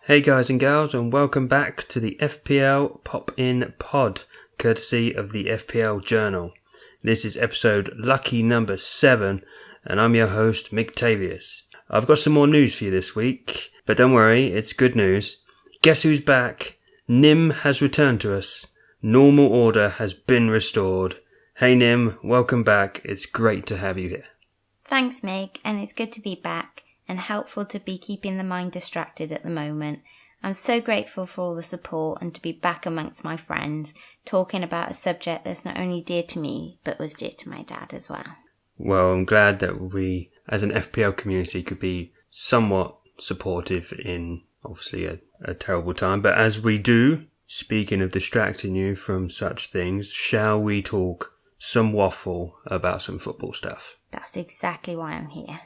Hey guys and gals, and welcome back to the FPL Pop In Pod, courtesy of the FPL Journal. This is episode lucky number 7, and I'm your host, Mictavius. I've got some more news for you this week, but don't worry, it's good news. Guess who's back? Nim has returned to us. Normal order has been restored. Hey Nim, welcome back. It's great to have you here. Thanks, Mig, and it's good to be back and helpful to be keeping the mind distracted at the moment. I'm so grateful for all the support and to be back amongst my friends, talking about a subject that's not only dear to me, but was dear to my dad as well. Well, I'm glad that we, as an FPL community, could be somewhat supportive in, obviously, a terrible time. But as we do, speaking of distracting you from such things, shall we talk some waffle about some football stuff? That's exactly why I'm here.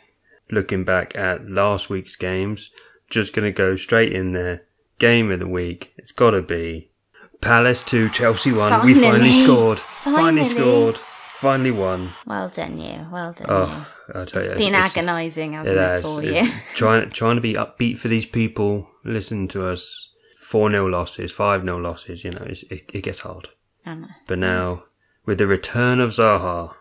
Looking back at last week's games, just going to go straight in there. Game of the week, it's got to be Palace 2, Chelsea 1. We finally scored. Finally scored. Finally won. Well done you. Well done you. I tell you, it's been agonising, hasn't it, for you? Trying to be upbeat for these people. Listen to us. 4-0 losses, 5-0 losses. You know, it gets hard. I know. But now, with the return of Zaha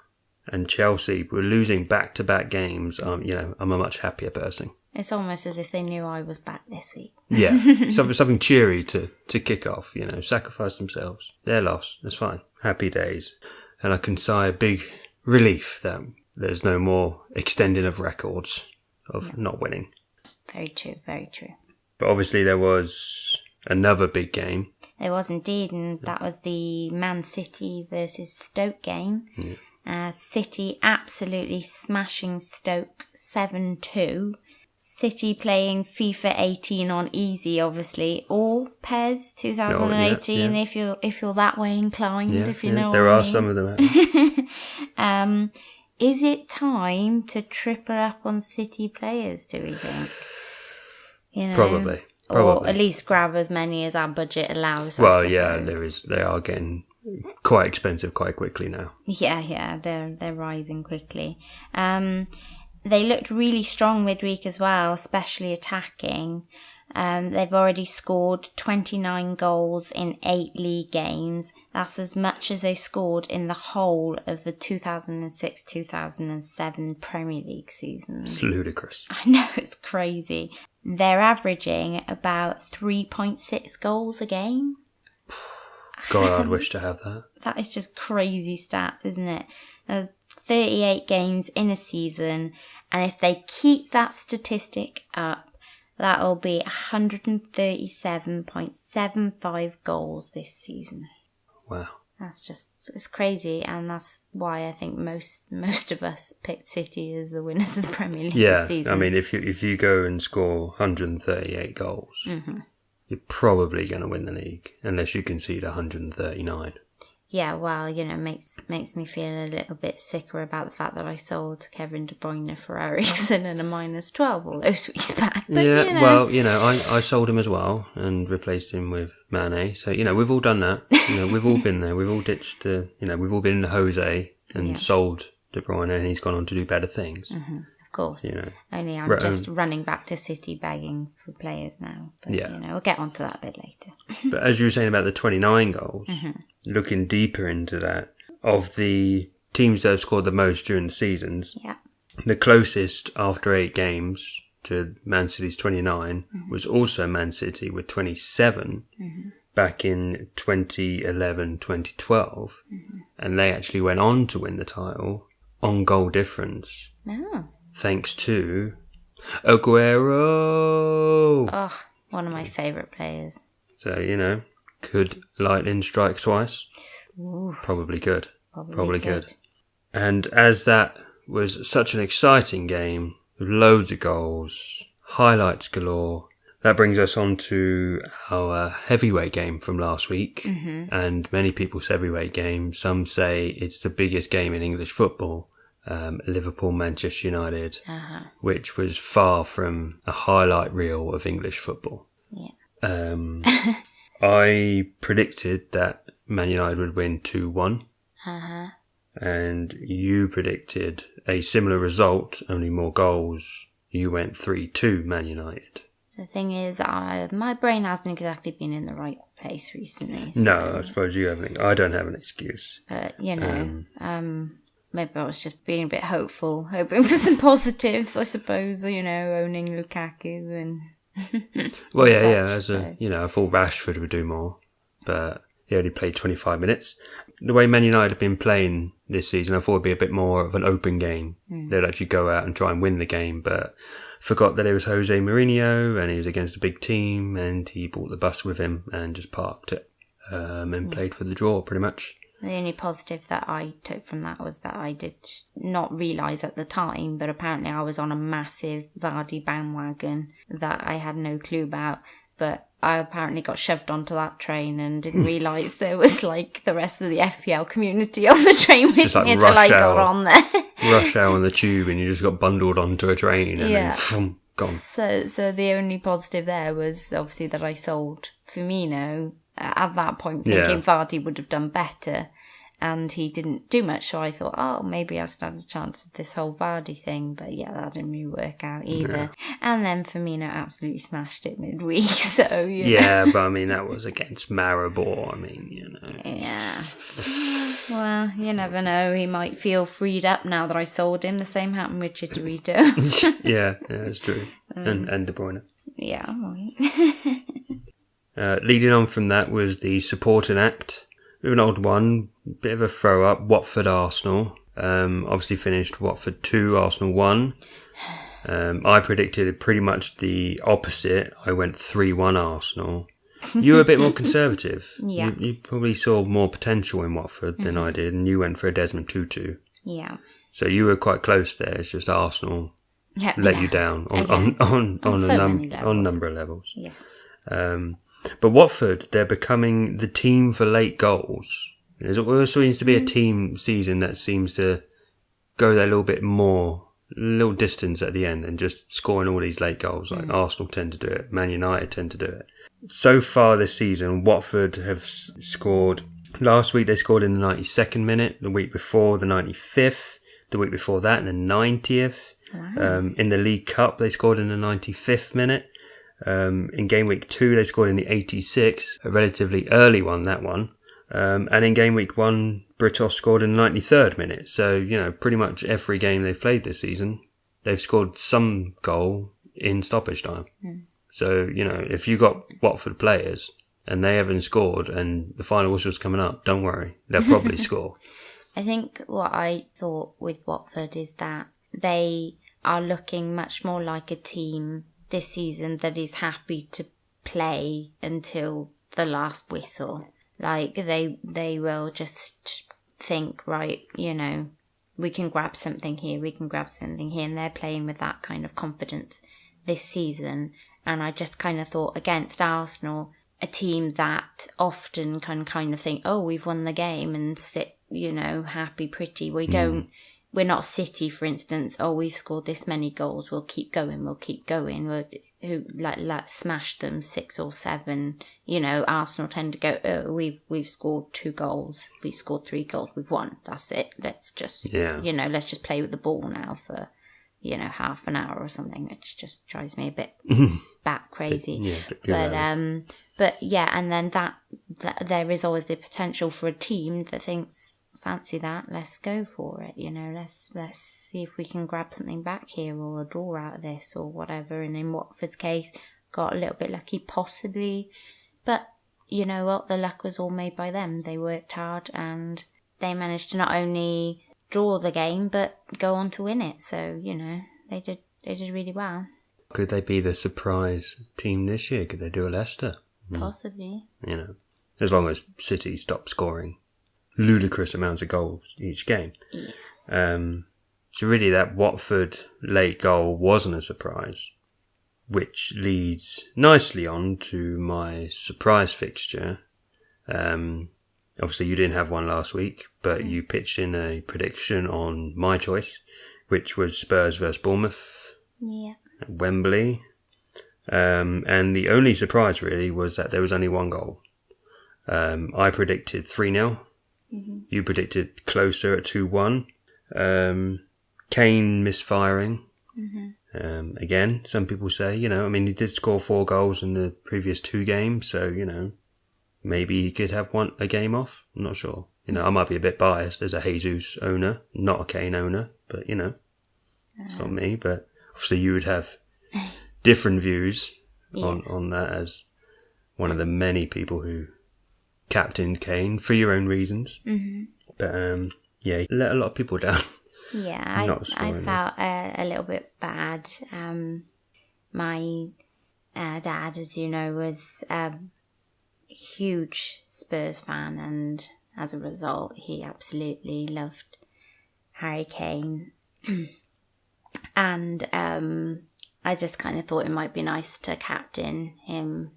and Chelsea, we're losing back-to-back games. I'm a much happier person. It's almost as if they knew I was back this week. Yeah, something cheery to kick off. Sacrifice themselves. Their loss. That's fine. Happy days. And I can sigh a big relief that there's no more extending of records of not winning. Very true, very true. But obviously there was another big game. There was indeed, and that was the Man City versus Stoke game. Yeah. City absolutely smashing Stoke 7-2. City playing FIFA 18 on easy, obviously, or PES 2018 if you're that way inclined, if you know there what I are mean. some of them out. Is it time to triple up on City players, do we think? Probably. Or at least grab as many as our budget allows. Well, yeah, they are getting quite expensive quite quickly now. Yeah, they're rising quickly. They looked really strong midweek as well, especially attacking. They've already scored 29 goals in 8 league games. That's as much as they scored in the whole of the 2006-2007 Premier League season. It's ludicrous. I know, it's crazy. They're averaging about 3.6 goals a game. God, I'd wish to have that. That is just crazy stats, isn't it? 38 games in a season, and if they keep that statistic up, that'll be 137.75 goals this season. Wow. It's crazy, and that's why I think most of us picked City as the winners of the Premier League this season. I mean, if you go and score 138 goals, you're probably going to win the league, unless you concede 139. Yeah, well, makes me feel a little bit sicker about the fact that I sold Kevin De Bruyne for Eriksen and a -12 all those weeks back. But, well, I sold him as well and replaced him with Mane. So, we've all done that. We've all been there. We've all ditched we've all been in the Jose and sold De Bruyne, and he's gone on to do better things. Mm-hmm. Of course. Only I'm just running back to City begging for players now. But, we'll get onto that a bit later. But as you were saying about the 29 goals, looking deeper into that, of the teams that have scored the most during the seasons, the closest after 8 games to Man City's 29 was also Man City with 27 back in 2011-2012. And they actually went on to win the title on goal difference. Oh. Thanks to Aguero. Oh, one of my favourite players. So, could lightning strike twice? Ooh, probably could. Probably could. And as that was such an exciting game, with loads of goals, highlights galore, that brings us on to our heavyweight game from last week. And many people's heavyweight game, some say it's the biggest game in English football. Liverpool-Manchester United, which was far from a highlight reel of English football. Yeah. I predicted that Man United would win 2-1. And you predicted a similar result, only more goals. You went 3-2 Man United. The thing is, my brain hasn't exactly been in the right place recently. So, No, I suppose you haven't. I don't have an excuse. But, maybe I was just being a bit hopeful, hoping for some positives, I suppose, owning Lukaku and... Well, as I thought Rashford would do more, but he only played 25 minutes. The way Man United have been playing this season, I thought it'd be a bit more of an open game. They'd actually go out and try and win the game, but forgot that it was Jose Mourinho and he was against a big team and he brought the bus with him and just parked it and played for the draw pretty much. The only positive that I took from that was that I did not realise at the time, but apparently I was on a massive Vardy bandwagon that I had no clue about. But I apparently got shoved onto that train and didn't realise there was like the rest of the FPL community on the train with me until I got on there. Rush hour on the tube and you just got bundled onto a train and then gone. So the only positive there was obviously that I sold Firmino at that point, thinking Vardy would have done better. And he didn't do much, so I thought, maybe I stand a chance with this whole Vardy thing. But that didn't really work out either. Yeah. And then Firmino absolutely smashed it midweek, so, Yeah, but I mean, that was against Maribor, Yeah. Well, you never know. He might feel freed up now that I sold him. The same happened with Chicharito. yeah, it's true. And De Bruyne. Yeah, right. Leading on from that was the supporting act. An old one, bit of a throw up. Watford Arsenal. Obviously finished Watford 2, Arsenal 1. I predicted pretty much the opposite. I went 3-1 Arsenal. You were a bit more conservative. Yeah. You probably saw more potential in Watford than I did, and you went for a Desmond Tutu. Yeah. So you were quite close there. It's just Arsenal let you down on a number of levels. Yes. But Watford, they're becoming the team for late goals. There also seems to be a team season that seems to go that little distance at the end and just scoring all these late goals. Like Arsenal tend to do it, Man United tend to do it. So far this season, Watford have scored. Last week they scored in the 92nd minute, the week before the 95th, the week before that in the 90th. Wow. In the League Cup, they scored in the 95th minute. In game week 2, they scored in the 86th, a relatively early one, that one. And in game week 1, Britos scored in the 93rd minute. So, pretty much every game they've played this season, they've scored some goal in stoppage time. So, if you got Watford players and they haven't scored and the final whistle's coming up, don't worry, they'll probably score. I think what I thought with Watford is that they are looking much more like a team this season that is happy to play until the last whistle. Like they will just think, right, we can grab something here, and they're playing with that kind of confidence this season. And I just kind of thought against Arsenal, a team that often can kind of think, we've won the game and sit, happy pretty. We're not City, for instance. We've scored this many goals. We'll keep going. Who smash them 6 or 7. Arsenal tend to go. We've scored 2 goals. We scored 3 goals. We've won. That's it. Let's just let's just play with the ball now for half an hour or something. Which just drives me a bit bat crazy. But and then that there is always the potential for a team that thinks, fancy that, let's go for it, let's see if we can grab something back here or a draw out of this or whatever. And in Watford's case, got a little bit lucky possibly, but you know what, the luck was all made by them. They worked hard and they managed to not only draw the game but go on to win it. So they did really well. Could they be the surprise team this year? Could they do a Leicester? Possibly. As long as City stop scoring ludicrous amounts of goals each game. So really that Watford late goal wasn't a surprise, which leads nicely on to my surprise fixture. Obviously you didn't have one last week, but you pitched in a prediction on my choice, which was Spurs versus Bournemouth at Wembley. And the only surprise really was that there was only one goal. I predicted 3-0. You predicted closer at 2-1. Kane misfiring Again, some people say, he did score 4 goals in the previous 2 games, so, maybe he could have a game off. I'm not sure. I might be a bit biased as a Jesus owner, not a Kane owner, but, it's not me. But obviously you would have different views on that as one of the many people who captained Kane for your own reasons. But, you let a lot of people down. Yeah, I felt a little bit bad. My dad, as you know, was a huge Spurs fan, and as a result, he absolutely loved Harry Kane. And I just kind of thought it might be nice to captain him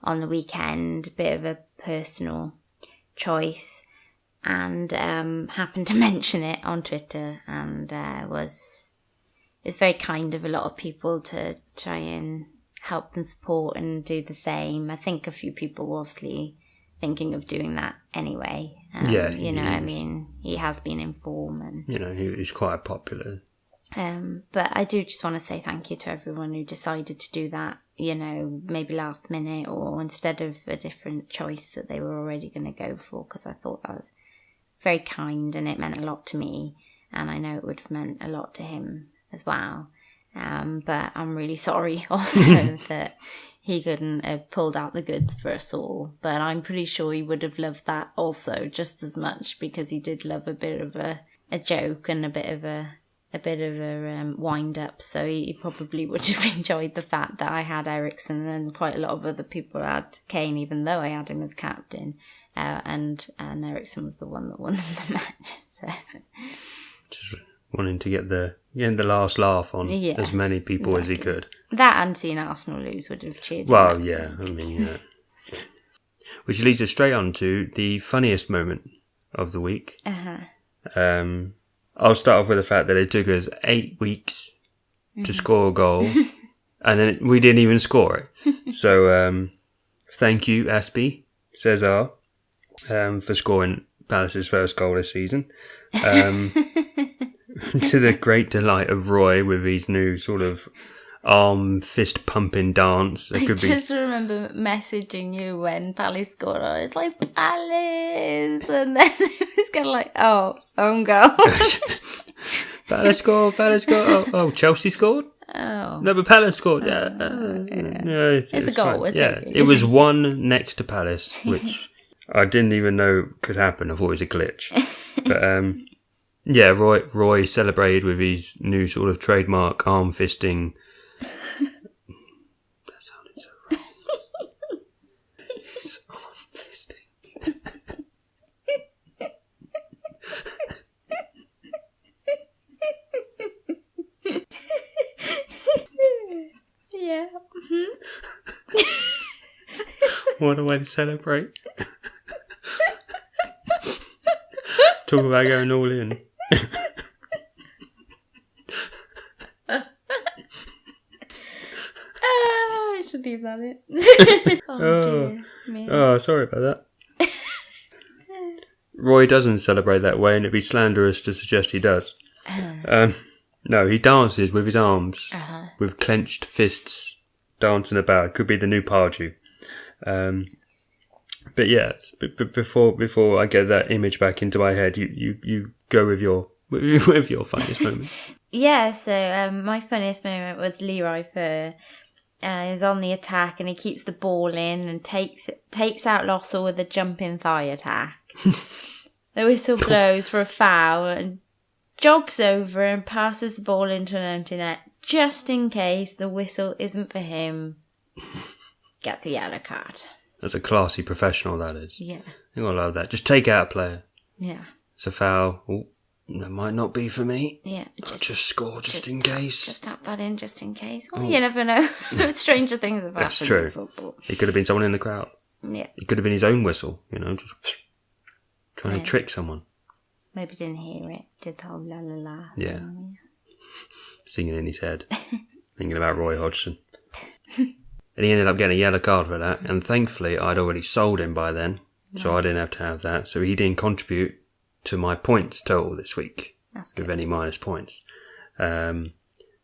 on the weekend, a bit of a personal choice. And happened to mention it on Twitter, and it was very kind of a lot of people to try and help and support and do the same. I think a few people were obviously thinking of doing that anyway. He has been in form, and he's quite popular. But I do just want to say thank you to everyone who decided to do that, maybe last minute or instead of a different choice that they were already going to go for, because I thought that was very kind and it meant a lot to me, and I know it would have meant a lot to him as well. But I'm really sorry also that he couldn't have pulled out the goods for us all. But I'm pretty sure he would have loved that also just as much, because he did love a bit of a joke and a bit of a wind up. So he probably would have enjoyed the fact that I had Eriksen and quite a lot of other people had Kane, even though I had him as captain. And Eriksen was the one that won the match. So just wanting to get the last laugh on as many people as he could. That and seeing Arsenal lose would have cheered. Well, yeah, which leads us straight on to the funniest moment of the week. I'll start off with the fact that it took us 8 weeks to score a goal, and then we didn't even score it. So thank you, Aspie, Cesar, for scoring Palace's first goal this season. To the great delight of Roy with his new sort of arm fist pumping dance. I just remember messaging you when Palace scored. I was like, Palace! And then it was kind of like, own goal. Palace scored. Oh, Chelsea scored? Oh. No, but Palace scored. Yeah. It's a goal. It was one next to Palace, which I didn't even know could happen. I thought it was a glitch. But Roy celebrated with his new sort of trademark arm fisting. That sounded so wrong. His arm fisting. Yeah. What a way to celebrate. Talk about going all in. I should leave that in. Oh, sorry about that. Roy doesn't celebrate that way, and it'd be slanderous to suggest he does. No, he dances with his arms, with clenched fists, dancing about. It could be the new Pardew. But yeah, before I get that image back into my head, you go with your funniest moment. Yeah, so my funniest moment was Leroy Fer. He's on the attack and he keeps the ball in and takes out Lossell with a jumping thigh attack. The whistle blows for a foul and jogs over and passes the ball into an empty net just in case the whistle isn't for him. Gets a yellow card. That's a classy professional, that is. Yeah. You're going to love that. Just take out a player. Yeah. It's a foul. Oh, that might not be for me. Yeah. Just score just in case. Just tap that in just in case. Well, you never know. Stranger things have happened. That's true. In football. It could have been someone in the crowd. Yeah. It could have been his own whistle, just trying to trick someone. Maybe didn't hear it. Did the whole la la la. Yeah. Singing in his head. Thinking about Roy Hodgson. And he ended up getting a yellow card for that. And thankfully, I'd already sold him by then. Right. So I didn't have to have that. So he didn't contribute to my points total this week. That's good. With any minus points.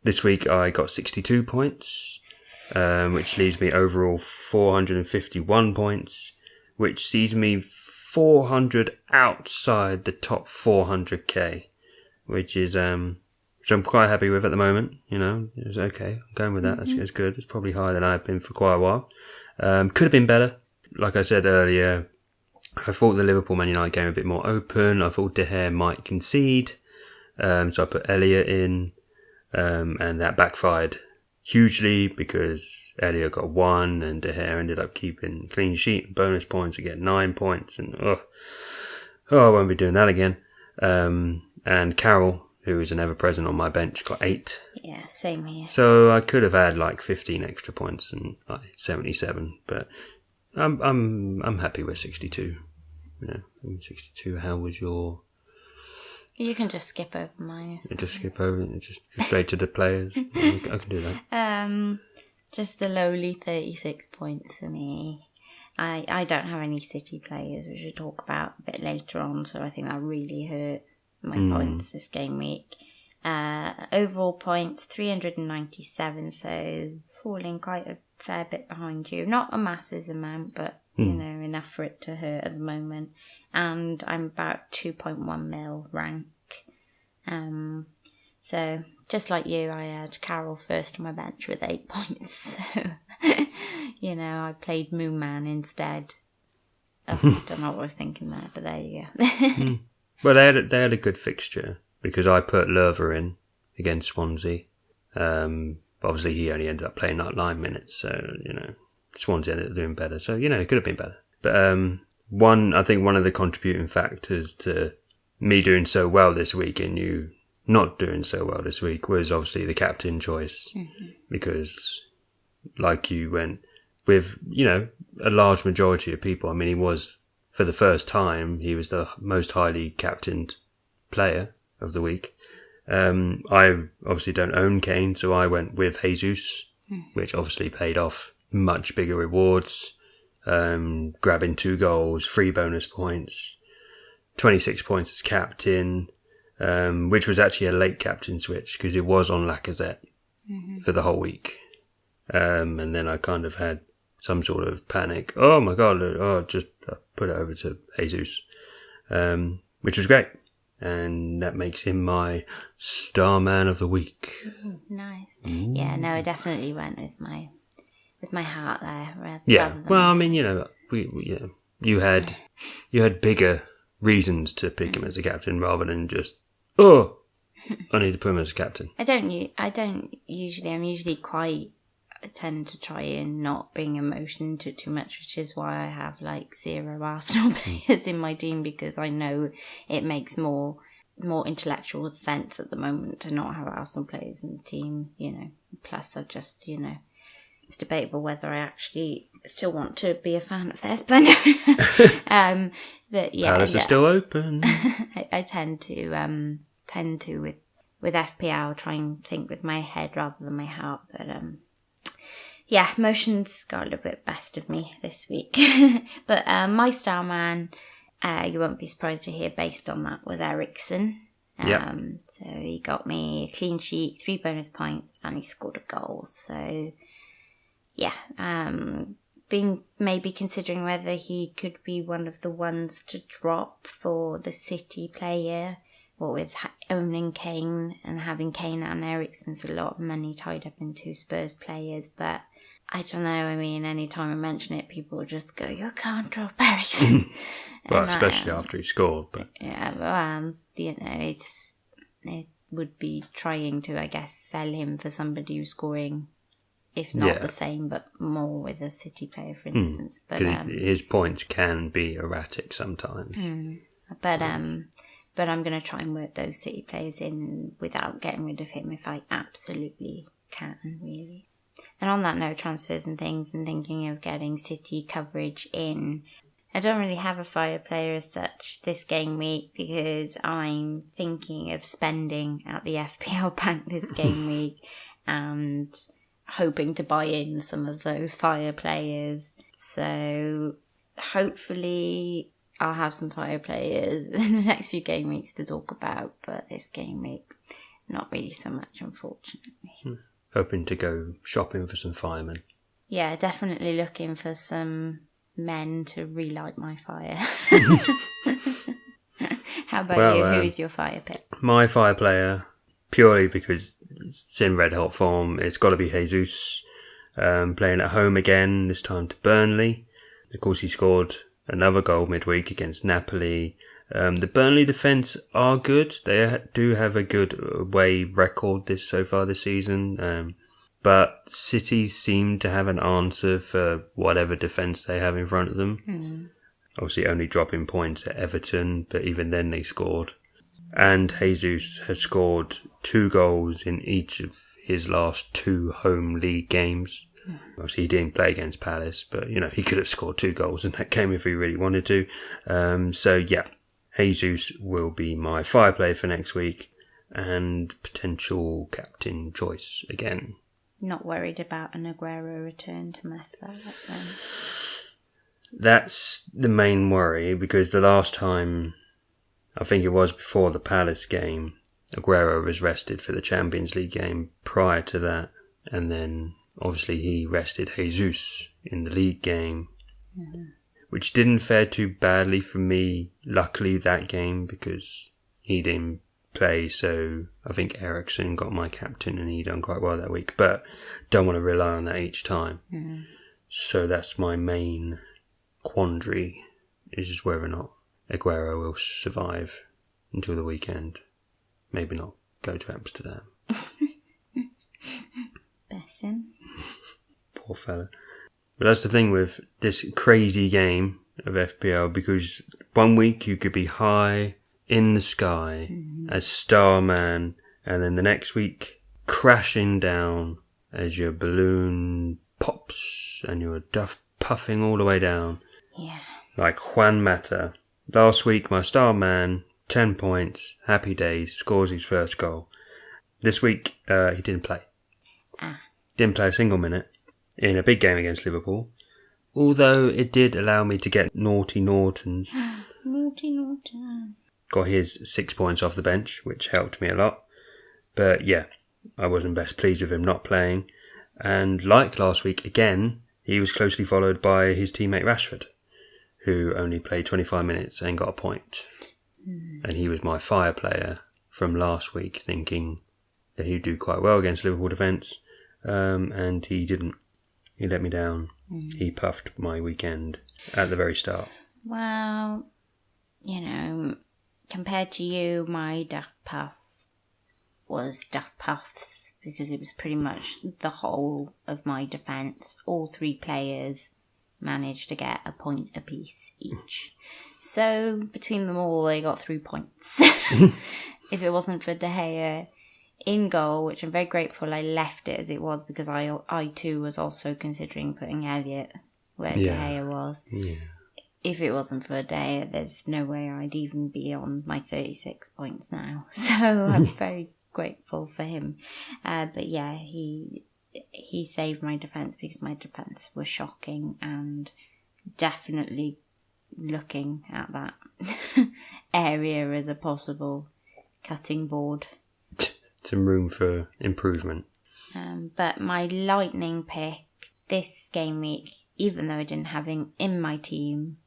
This week I got 62 points, which leaves me overall 451 points, which sees me 400 outside the top 400k, which is which I'm quite happy with at the moment. It's okay. I'm going with that. That's good. It's probably higher than I've been for quite a while. Could have been better. Like I said earlier, I thought the Liverpool-Man United game a bit more open. I thought De Gea might concede. So I put Elliott in, and that backfired hugely because Elliott got 1 and De Gea ended up keeping clean sheet, bonus points to get 9 points. And I won't be doing that again. And Carroll, who is an ever-present on my bench, got 8. Yeah, same here. So I could have had like 15 extra points and 77, but I'm happy with 62. 62. How was your? You can just skip over mine. Just skip over it. Just straight to the players. I can do that. Just a lowly 36 points for me. I don't have any City players, which we'll talk about a bit later on. So I think that really hurt my points this game week. Overall points 397, so falling quite a fair bit behind you. Not a massive amount, but enough for it to hurt at the moment. And I'm about 2.1 mil rank. So just like you, I had Carroll first on my bench with 8 points. So I played Moon Man instead. I don't know what I was thinking there, but there you go. Well, they had a good fixture because I put Lerver in against Swansea. Obviously, he only ended up playing like 9 minutes, so Swansea ended up doing better. So it could have been better. But I think one of the contributing factors to me doing so well this week and you not doing so well this week was obviously the captain choice, because like you went with a large majority of people. I mean, he was. For the first time, he was the most highly captained player of the week. I obviously don't own Kane, so I went with Jesus, which obviously paid off much bigger rewards, grabbing 2 goals, 3 bonus points, 26 points as captain, which was actually a late captain switch because it was on Lacazette for the whole week. And then I kind of had some sort of panic. Oh my God, just put it over to Jesus, which was great. And that makes him my star man of the week. Nice. Yeah, no, I definitely went with my heart there. Yeah. Well, I mean, you had bigger reasons to pick him as a captain rather than just I need to put him as a captain. I don't usually. I'm usually I tend to try and not bring emotion into it too much, which is why I have like 0 Arsenal players in my team, because I know it makes more intellectual sense at the moment to not have Arsenal players in the team, Plus I just, it's debatable whether I actually still want to be a fan of theirs, but but yeah. Palace are still open. I tend to with FPL try and think with my head rather than my heart, but yeah, emotions got a little bit best of me this week. But my star man, you won't be surprised to hear, based on that, was Eriksen. So he got me a clean sheet, 3 bonus points, and he scored a goal. So yeah, been maybe considering whether he could be one of the ones to drop for the City player. What with owning Kane and having Kane and Eriksen's a lot of money tied up into Spurs players, but I don't know. I mean, any time I mention it, people will just go, "You can't drop Eriksen." Well, especially after he scored. But yeah, well, it would be trying to, I guess, sell him for somebody who's scoring, if not the same, but more with a City player, for instance. But his points can be erratic sometimes. But I'm going to try and work those City players in without getting rid of him if I absolutely can, really. And on that note, transfers and things, and thinking of getting City coverage in, I don't really have a fire player as such this game week because I'm thinking of spending at the FPL bank this game week and hoping to buy in some of those fire players. So hopefully I'll have some fire players in the next few game weeks to talk about, but this game week, not really so much, unfortunately. Hoping to go shopping for some firemen. Yeah, definitely looking for some men to relight my fire. How about you? Who's your fire pick? My fire player, purely because it's in red hot form, it's got to be Jesus. Playing at home again, this time to Burnley. Of course, he scored another goal midweek against Napoli. The Burnley defence are good. They do have a good away record so far this season. But City seem to have an answer for whatever defence they have in front of them. Obviously only dropping points at Everton, but even then they scored. And Jesus has scored 2 goals in each of his last 2 home league games. Obviously he didn't play against Palace, but he could have scored 2 goals in that game if he really wanted to. So yeah, Jesus will be my fire player for next week and potential captain choice again. Not worried about an Aguero return to mess that up then? That's the main worry, because the last time, I think it was before the Palace game, Aguero was rested for the Champions League game prior to that, and then obviously he rested Jesus in the league game, which didn't fare too badly for me, luckily, that game, because he didn't play, so I think Ericsson got my captain and he done quite well that week, but don't want to rely on that each time. So that's my main quandary, is just whether or not Aguero will survive until the weekend. Maybe not go to Amsterdam. Bless him. Poor fella. But that's the thing with this crazy game of FPL, because one week you could be high in the sky as Starman, and then the next week crashing down as your balloon pops and you're puffing all the way down. Yeah. Like Juan Mata. Last week my Starman, 10 points, happy days, scores his first goal. This week he didn't play. Didn't play a single minute in a big game against Liverpool. Although it did allow me to get Naughty Norton's. Naughty Norton. Got his 6 points off the bench, which helped me a lot. But yeah, I wasn't best pleased with him not playing. And like last week again, he was closely followed by his teammate Rashford, who only played 25 minutes and got a point. And he was my fire player from last week, thinking that he'd do quite well against Liverpool defence. And he didn't. He let me down. He puffed my weekend at the very start. Well, compared to you, my Daft Puff was Daft Puffs, because it was pretty much the whole of my defence. All 3 players managed to get a point apiece each. So between them all, they got 3 points. If it wasn't for De Gea in goal, which I'm very grateful I left it as it was, because I too was also considering putting Elliot where De Gea was. Yeah. If it wasn't for De Gea, there's no way I'd even be on my 36 points now. So I'm very grateful for him. But yeah, he saved my defence, because my defence was shocking, and definitely looking at that area as a possible cutting board. Some room for improvement. But my lightning pick this game week, even though I didn't have him in my team,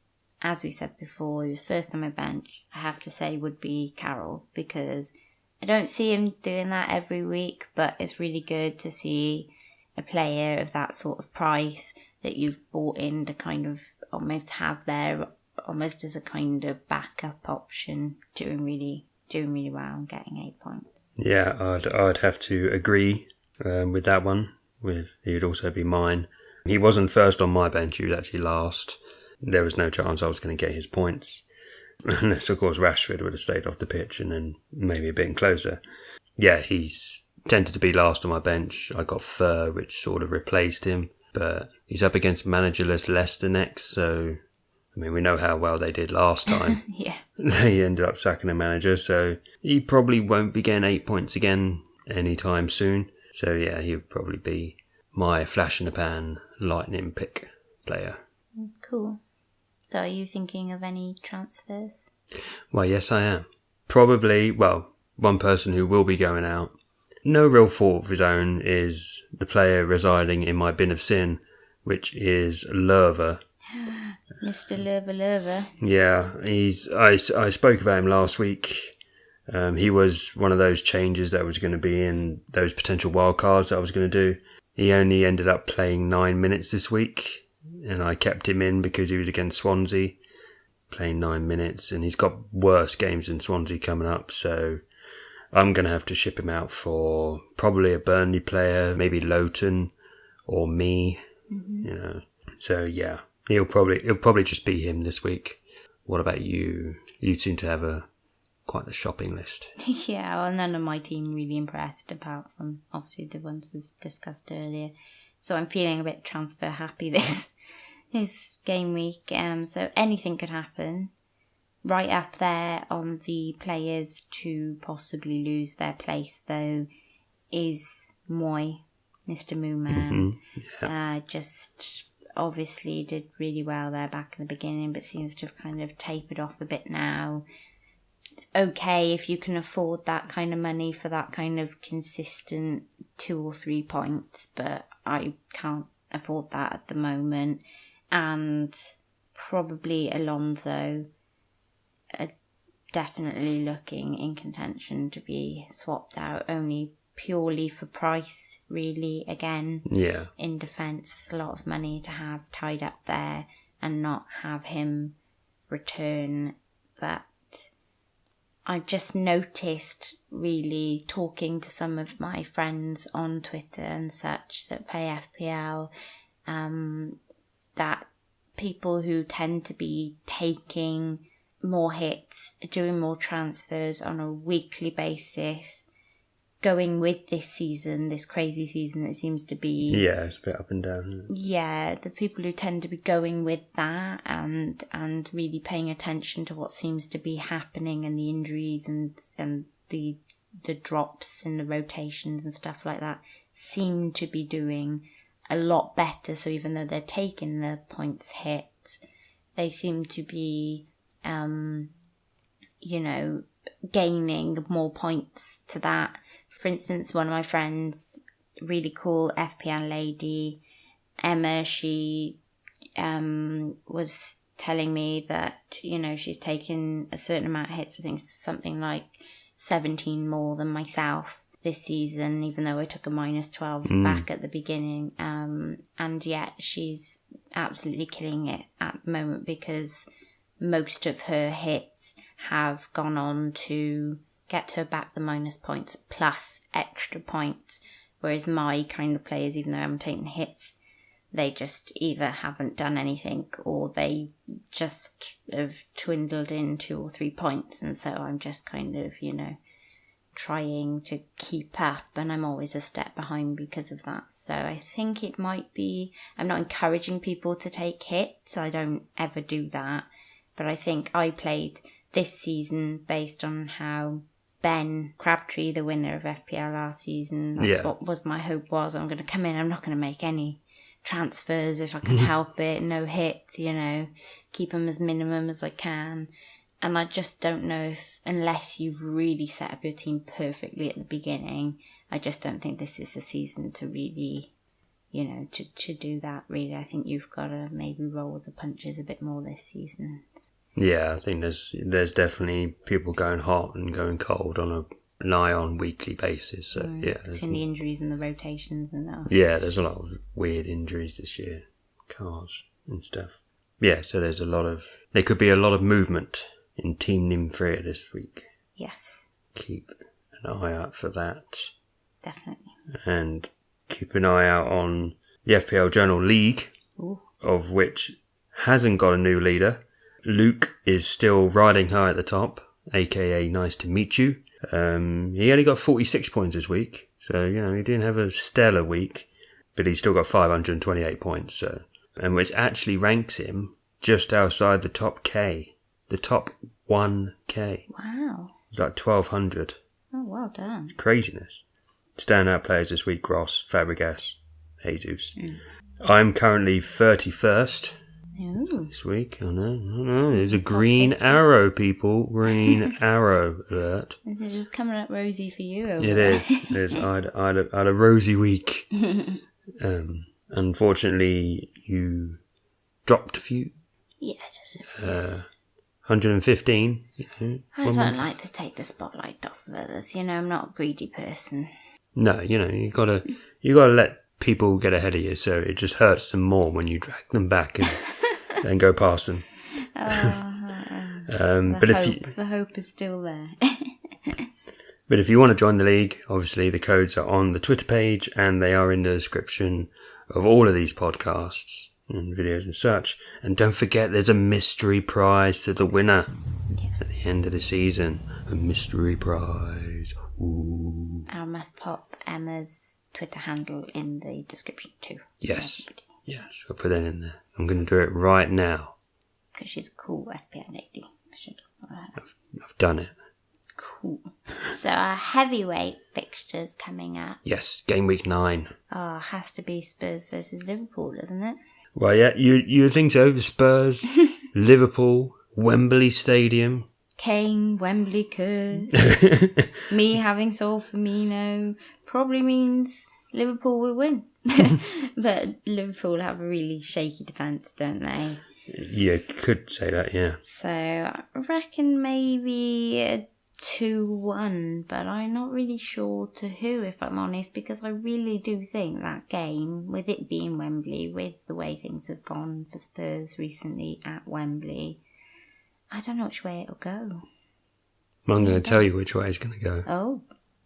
as we said before, he was first on my bench, I have to say would be Carroll, because I don't see him doing that every week, but it's really good to see a player of that sort of price that you've bought in to kind of almost have there, almost as a kind of backup option, doing really well and getting 8 points. Yeah, I'd have to agree with that one. He'd also be mine. He wasn't first on my bench, he was actually last. There was no chance I was going to get his points. Unless, of course, Rashford would have stayed off the pitch and then maybe a bit closer. Yeah, he's tended to be last on my bench. I got Fur, which sort of replaced him. But he's up against managerless Leicester next, so we know how well they did last time. Yeah. They ended up sacking a manager, so he probably won't be getting 8 points again anytime soon. So yeah, he would probably be my flash-in-the-pan lightning pick player. Cool. So are you thinking of any transfers? Well, yes, I am. Probably, one person who will be going out, no real fault of his own, is the player residing in my bin of sin, which is Lerver. Mr. Lerver. Yeah, I spoke about him last week. He was one of those changes that was going to be in those potential wildcards that I was going to do. He only ended up playing 9 minutes this week, and I kept him in because he was against Swansea, playing 9 minutes, and he's got worse games than Swansea coming up, so I'm going to have to ship him out for probably a Burnley player, maybe Lowton or me, So yeah, he'll probably just be him this week. What about you? You seem to have quite the shopping list. Yeah, well, none of my team really impressed, apart from obviously the ones we've discussed earlier. So I'm feeling a bit transfer happy this game week. So anything could happen. Right up there on the players to possibly lose their place, though, is Moy, Mr. Mooman. Just obviously did really well there back in the beginning, but seems to have kind of tapered off a bit now. It's okay if you can afford that kind of money for that kind of consistent 2 or 3 points, but I can't afford that at the moment. And probably Alonso definitely looking in contention to be swapped out, only purely for price, really. Again, in defence, a lot of money to have tied up there and not have him return. But I've just noticed, really, talking to some of my friends on Twitter and such that play FPL, that people who tend to be taking more hits, doing more transfers on a weekly basis, going with this crazy season that seems to be. Yeah, it's a bit up and down. Yeah, the people who tend to be going with that and really paying attention to what seems to be happening and the injuries and the drops in the rotations and stuff like that seem to be doing a lot better. So even though they're taking the points hit, they seem to be gaining more points to that. For instance, one of my friends, really cool FPL lady, Emma, she was telling me that, she's taken a certain amount of hits, I think something like 17 more than myself this season, even though I took a -12 back at the beginning. And yet she's absolutely killing it at the moment because most of her hits have gone on to get her back the minus points plus extra points, whereas my kind of players, even though I'm taking hits, they just either haven't done anything or they just have dwindled in 2 or 3 points, and so I'm just kind of, trying to keep up, and I'm always a step behind because of that. So I think it might be, I'm not encouraging people to take hits, I don't ever do that, but I think I played this season based on how Ben Crabtree, the winner of FPL last season, that's what was my hope was. I'm going to come in, I'm not going to make any transfers if I can help it, no hits, keep them as minimum as I can. And I just don't know if, unless you've really set up your team perfectly at the beginning, I just don't think this is the season to really, to do that, really. I think you've got to maybe roll with the punches a bit more this season. Yeah, I think there's definitely people going hot and going cold on a nigh-on weekly basis. So between the injuries and the rotations and that. Yeah, there's a lot of weird injuries this year, cars and stuff. Yeah, so there could be a lot of movement in Team T&III this week. Yes. Keep an eye out for that. Definitely. And keep an eye out on the FPL Journal League, of which hasn't got a new leader. Luke is still riding high at the top, aka nice to meet you. He only got 46 points this week, so he didn't have a stellar week, but he's still got 528 points, and which actually ranks him just outside the top K, the top 1K. Wow. It's like 1,200. Oh, well done. Craziness. Standout players this week: Gross, Fabregas, Jesus. I'm currently 31st Ooh. this week. I know. There's a green arrow, people. Green arrow alert. This is just coming up rosy for you. It is. I had a rosy week. Unfortunately, you dropped a few. Yeah, 115. I don't like to take the spotlight off of others. I'm not a greedy person. No, you gotta let people get ahead of you, so it just hurts them more when you drag them back and go past them. The hope is still there. But if you want to join the league, obviously the codes are on the Twitter page and they are in the description of all of these podcasts and videos and such. And don't forget, there's a mystery prize to the winner at the end of the season. A mystery prize. Ooh. I must pop Emma's Twitter handle in the description too. Yes. I'll put that in there. I'm going to do it right now. Because she's a cool FPL lady. I've done it. Cool. So our heavyweight fixtures coming up. Yes, game week 9. Oh, has to be Spurs versus Liverpool, doesn't it? Well, yeah, you would think so. The Spurs, Liverpool, Wembley Stadium. Kane, Wembley curse. Me having sold Firmino probably means Liverpool will win. But Liverpool have a really shaky defence, don't they? You could say that, yeah. So I reckon maybe a 2-1, but I'm not really sure to who, if I'm honest, because I really do think that game, with it being Wembley, with the way things have gone for Spurs recently at Wembley, I don't know which way it'll go. I'm going to tell you which way it's going to go. Oh.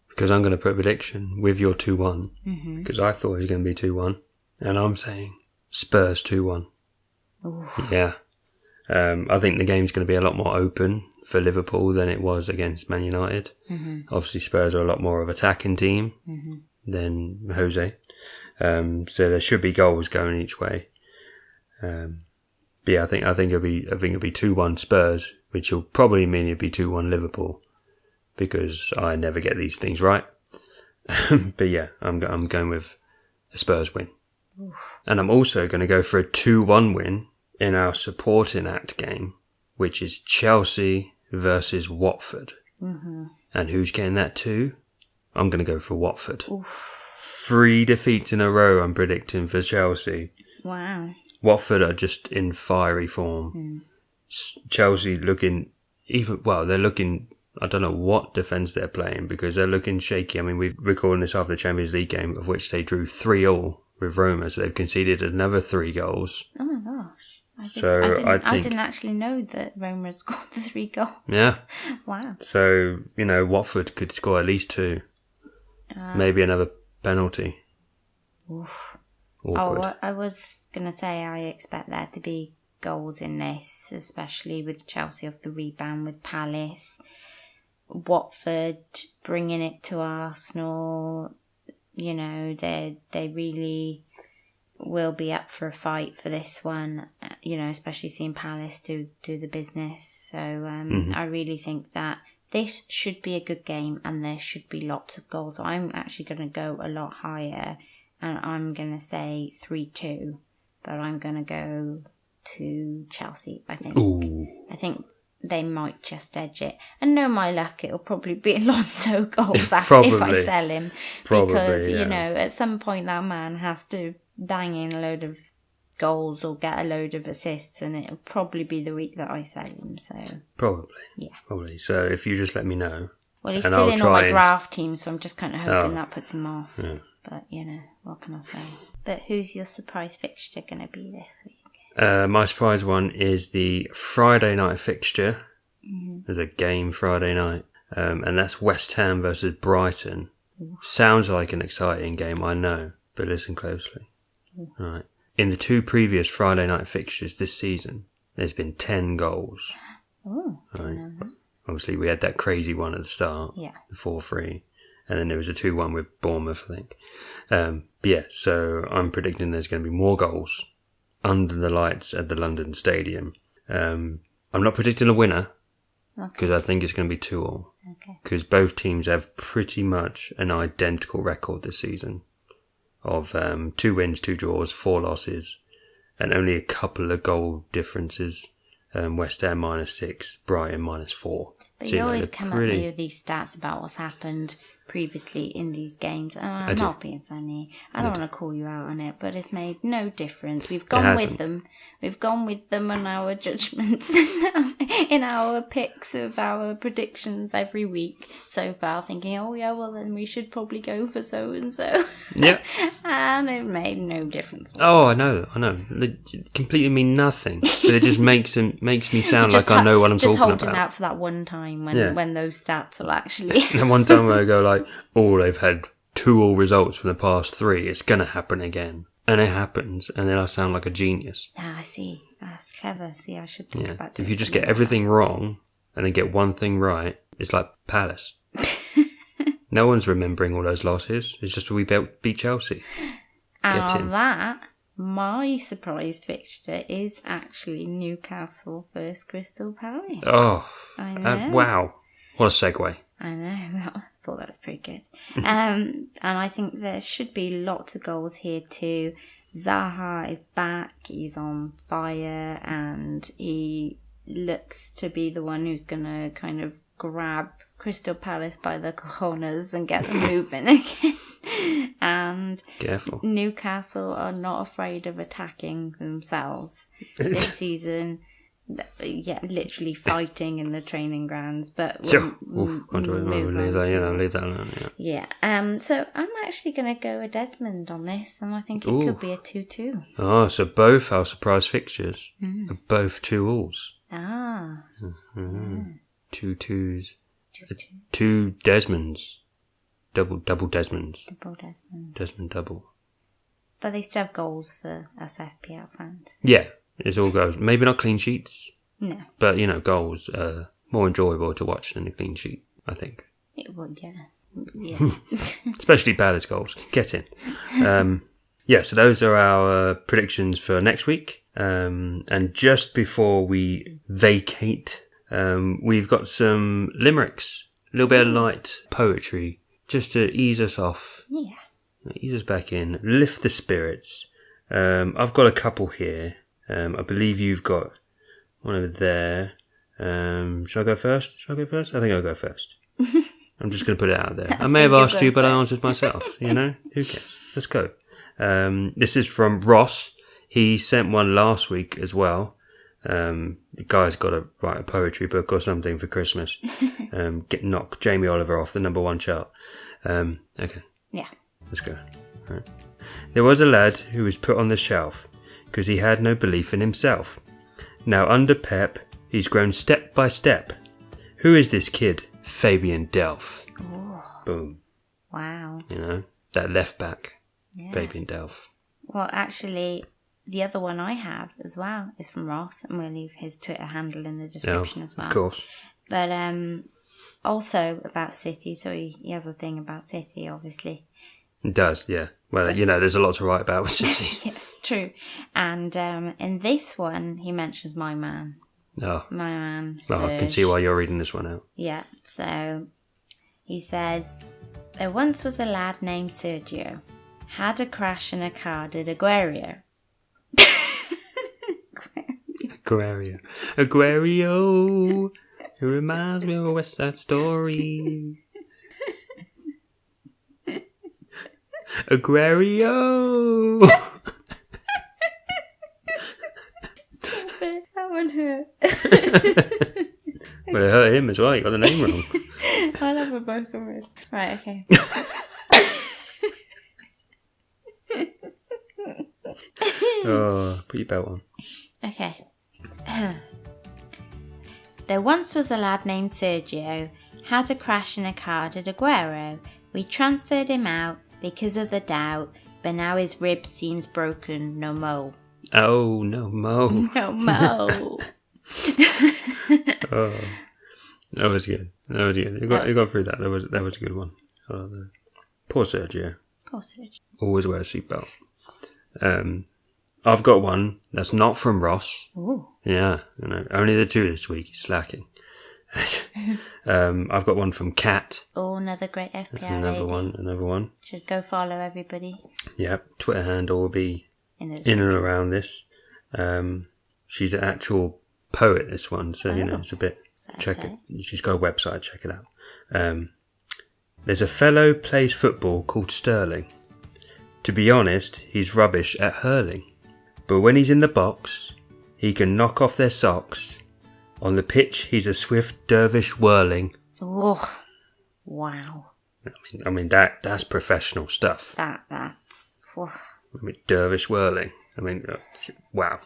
Because I'm going to put a prediction with your 2-1, because I thought it was going to be 2-1, and I'm saying Spurs 2-1. Oof. Yeah. I think the game's going to be a lot more open for Liverpool than it was against Man United. Obviously, Spurs are a lot more of an attacking team than Jose. So there should be goals going each way. But yeah, I think it'll be 2-1 Spurs, which will probably mean it'll be 2-1 Liverpool, because I never get these things right. But yeah, I'm going with a Spurs win. Oof. And I'm also going to go for a 2-1 win in our supporting act game, which is Chelsea versus Watford. And who's getting that too? I'm going to go for Watford. Oof. 3 defeats in a row I'm predicting for Chelsea. Wow. Watford are just in fiery form. Chelsea looking they're looking, I don't know what defence they're playing, because they're looking shaky. I mean, we're recording this after the Champions League game, of which they drew 3-3 with Roma, so they've conceded another 3 goals. Oh my gosh. I didn't actually know that Roma had scored the 3 goals. Yeah. Wow. So, Watford could score at least 2. Maybe another penalty. Oof. Awkward. Oh, I was going to say I expect there to be goals in this, especially with Chelsea off the rebound with Palace. Watford bringing it to Arsenal. They really will be up for a fight for this one, especially seeing Palace do the business. So I really think that this should be a good game and there should be lots of goals. So I'm actually going to go a lot higher, and I'm going to say 3-2, but I'm going to go to Chelsea, I think. Ooh. I think they might just edge it. And know my luck, it'll probably be Alonso goals after if I sell him. Because, at some point that man has to bang in a load of goals or get a load of assists, and it'll probably be the week that I sell him. So Probably. Yeah. Probably. So if you just let me know. Well, he's still in all my draft team, so I'm just kind of hoping that puts him off. Yeah. But, what can I say? But who's your surprise fixture going to be this week? My surprise one is the Friday night fixture. There's a game Friday night, and that's West Ham versus Brighton. Sounds like an exciting game, I know, but listen closely. All right. In the 2 previous Friday night fixtures this season, there's been 10 goals. Oh, didn't know that. Obviously, we had that crazy one at the start, the 4-3, and then there was a 2-1 with Bournemouth, I think. But yeah, so I'm predicting there's going to be more goals under the lights at the London Stadium. I'm not predicting a winner, because I think it's going to be 2-2. Okay. Because both teams have pretty much an identical record this season of 2 wins, 2 draws, 4 losses, and only a couple of goal differences. West Ham -6, Brighton -4. But you always come at me with these stats about what's happened previously in these games. And I'm not being funny. I don't want to call you out on it, but it's made no difference. We've gone with them. We've gone with them on our judgments in our picks of our predictions every week so far, thinking, oh yeah, well then we should probably go for so and so. Yeah. And it made no difference. Oh, I know. It completely mean nothing, but it just makes me sound like I know what I'm talking about. Just holding out for that one time when those stats will actually. And one time I go like, oh, they've had 2-2 results from the past 3. It's going to happen again. And it happens, and then I sound like a genius. Ah, I see. That's clever. See, I should think about doing if you just get everything wrong and then get one thing right, it's like Palace. No one's remembering all those losses. It's just we beat Chelsea. And on that, my surprise fixture is actually Newcastle versus Crystal Palace. Oh, I know. Wow. What a segue. I know. I thought that was pretty good. And I think there should be lots of goals here too. Zaha is back. He's on fire, and he looks to be the one who's going to kind of grab Crystal Palace by the cojones and get them moving again. And careful. Newcastle are not afraid of attacking themselves this season. Yeah, literally fighting in the training grounds, but leave that alone. Yeah. So I'm actually going to go with Desmond on this, and I think it could be a 2-2. Oh, so both our surprise fixtures are both 2-2s. Ah. Mm-hmm. 2-2s. 2 Desmonds. Double Desmonds. Double Desmonds. Desmond double. But they still have goals for us FPL fans. Yeah. It's all goals. Maybe not clean sheets. No. But, goals are more enjoyable to watch than a clean sheet, I think. It would, yeah. Especially Palace goals. Get in. So those are our predictions for next week. And just before we vacate, we've got some limericks. A little bit of light poetry, just to ease us off. Yeah. Ease us back in. Lift the spirits. I've got a couple here. I believe you've got one over there. Shall I go first? I think I'll go first. I'm just going to put it out there. I may have asked you, but I answered myself. Who cares? Let's go. This is from Ross. He sent one last week as well. The guy's got to write a poetry book or something for Christmas. Knock Jamie Oliver off the #1 chart. Okay. Yeah. Let's go. All right. There was a lad who was put on the shelf because he had no belief in himself. Now under Pep, he's grown step by step. Who is this kid? Fabian Delph. Ooh. Boom. Wow. That left back. Yeah. Fabian Delph. Well, actually, the other one I have as well is from Ross, and we'll leave his Twitter handle in the description as well. Of course. But also about City, so he has a thing about City, obviously. It does, yeah. Well, there's a lot to write about with City. Yes, true. And in this one, he mentions my man. Oh. My man, Well, I can see why you're reading this one out. Yeah, so he says, there once was a lad named Sergio. Had a crash in a car, did Aguero. Aguero. It reminds me of a West Side Story. Aguero. Stop it. That one hurt. Well, it hurt him as well. You got the name wrong. I'll have a broken rib. Right, okay. Oh, put your belt on. Okay. There once was a lad named Sergio. Had a crash in a car, did Aguero. We transferred him out because of the doubt, but now his rib seems broken, no mo. Oh, no mo. No mo. Oh, that was good. You got through that. That was a good one. Poor Sergio. Always wear a seatbelt. I've got one that's not from Ross. Ooh. Yeah, only the 2 this week. He's slacking. I've got one from Kat. Oh, another great FPL Another one. Should go follow everybody. Yep. Twitter handle will be in and around this. She's an actual poet, this one, so it's a bit. Okay. She's got a website. Check it out. There's a fellow plays football called Sterling. To be honest, he's rubbish at hurling, but when he's in the box, he can knock off their socks. On the pitch, he's a swift dervish whirling. Oh, wow! I mean that's professional stuff. That's. Oh. I mean, dervish whirling. I mean, wow.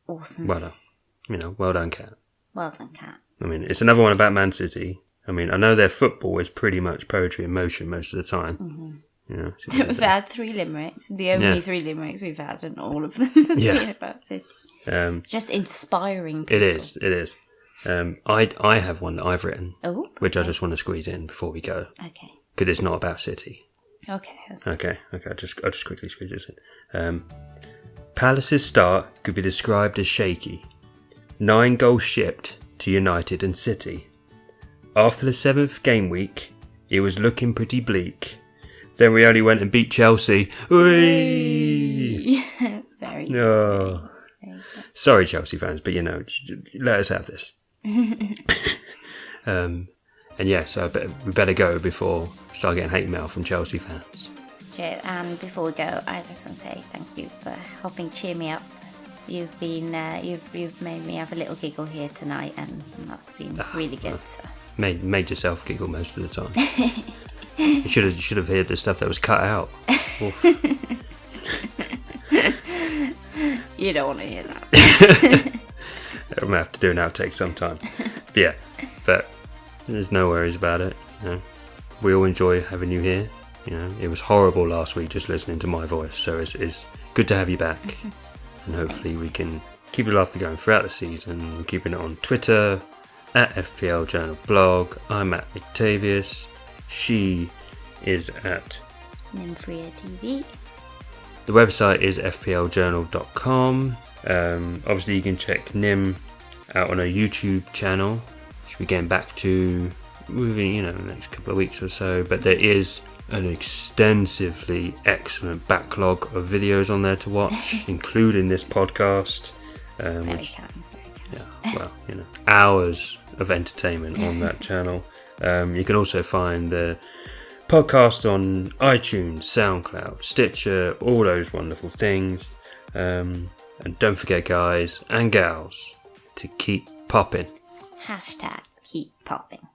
Awesome. Well done. Well done, Kat. Well done, Kat. I mean, it's another one about Man City. I mean, I know their football is pretty much poetry in motion most of the time. Mm-hmm. We've had 3 limericks. The only 3 limericks we've had, and all of them have been about City. Just inspiring people. It is. I have one that I've written, which I just want to squeeze in before we go. Okay. Because it's not about City. Okay. Okay. I'll just quickly squeeze this in. Palace's start could be described as shaky. 9 goals shipped to United and City. After the 7th game week, it was looking pretty bleak. Then we only went and beat Chelsea. Very good. Oh. Sorry, Chelsea fans, but let us have this. And so we better go before we start getting hate mail from Chelsea fans. It's true. And before we go, I just want to say thank you for helping cheer me up. You've been you've made me have a little giggle here tonight, and that's been really good. So. Made yourself giggle most of the time. You should have heard the stuff that was cut out. You don't want to hear that. I'm gonna have to do an outtake sometime. But there's no worries about it. We all enjoy having you here. It was horrible last week just listening to my voice, so it's good to have you back. And hopefully we can keep the laughter going throughout the season. We're keeping it on Twitter at FPL Journal blog. I'm at Octavius. She is at T&III TV. The website is fpljournal.com. Obviously you can check Nim out on a YouTube channel, which we're getting back to within the next couple of weeks or so, but there is an extensively excellent backlog of videos on there to watch, including this podcast, hours of entertainment on that channel. You can also find the podcast on iTunes, SoundCloud, Stitcher, all those wonderful things. And don't forget, guys and gals, to keep popping. #keep popping.